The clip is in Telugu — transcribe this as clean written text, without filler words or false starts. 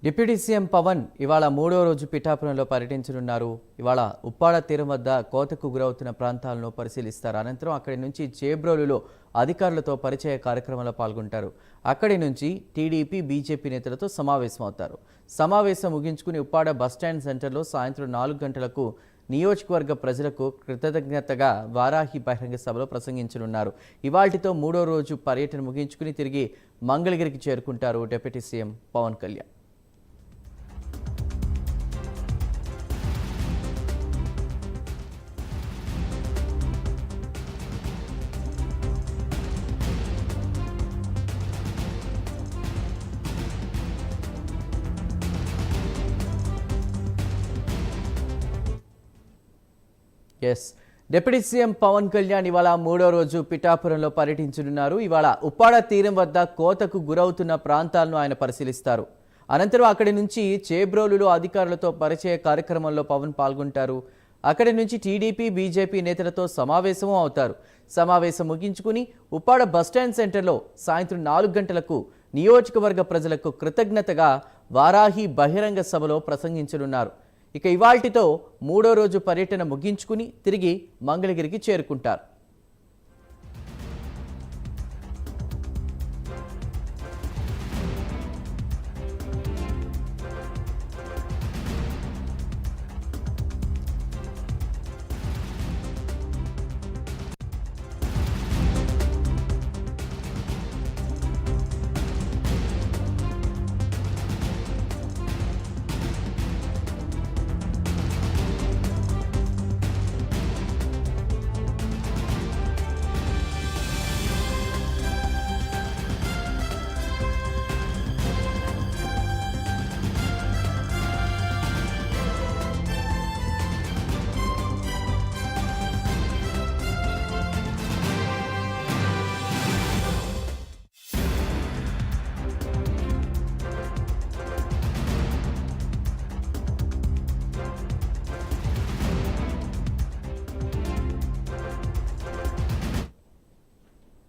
డిప్యూటీ సీఎం పవన్ ఇవాళ మూడో రోజు పిఠాపురంలో పర్యటించనున్నారు. ఇవాళ ఉప్పాడ తీరం వద్ద కోతకు గురవుతున్న ప్రాంతాలను పరిశీలిస్తారు. అనంతరం అక్కడి నుంచి చేబ్రోలులో అధికారులతో పరిచయ కార్యక్రమంలో పాల్గొంటారు. అక్కడి నుంచి టీడీపీ బీజేపీ నేతలతో సమావేశమవుతారు. సమావేశం ముగించుకుని ఉప్పాడ బస్టాండ్ సెంటర్లో సాయంత్రం 4 గంటలకు నియోజకవర్గ ప్రజలకు కృతజ్ఞతగా వారాహి బహిరంగ సభలో ప్రసంగించనున్నారు. ఇవాల్టితో మూడో రోజు పర్యటన ముగించుకుని తిరిగి మంగళగిరికి చేరుకుంటారు deputy CM Pawan Kalyan. Deputy CM Pawan Kalyan ఇవాళ మూడో రోజు పిఠాపురంలో పర్యటించనున్నారు. ఇవాళ ఉప్పాడ తీరం వద్ద కోతకు గురవుతున్న ప్రాంతాలను ఆయన పరిశీలిస్తారు. అనంతరం అక్కడి నుంచి చేబ్రోలులో అధికారులతో పరిచయ కార్యక్రమంలో పవన్ పాల్గొంటారు. అక్కడి నుంచి టీడీపీ బీజేపీ నేతలతో సమావేశమూ అవుతారు. సమావేశం ముగించుకుని ఉప్పాడ బస్టాండ్ సెంటర్లో సాయంత్రం 4 గంటలకు నియోజకవర్గ ప్రజలకు కృతజ్ఞతగా వారాహి బహిరంగ సభలో ప్రసంగించనున్నారు. ఇక ఇవాల్టితో మూడో రోజు పర్యటన ముగించుకుని తిరిగి మంగళగిరికి చేరుకుంటారు.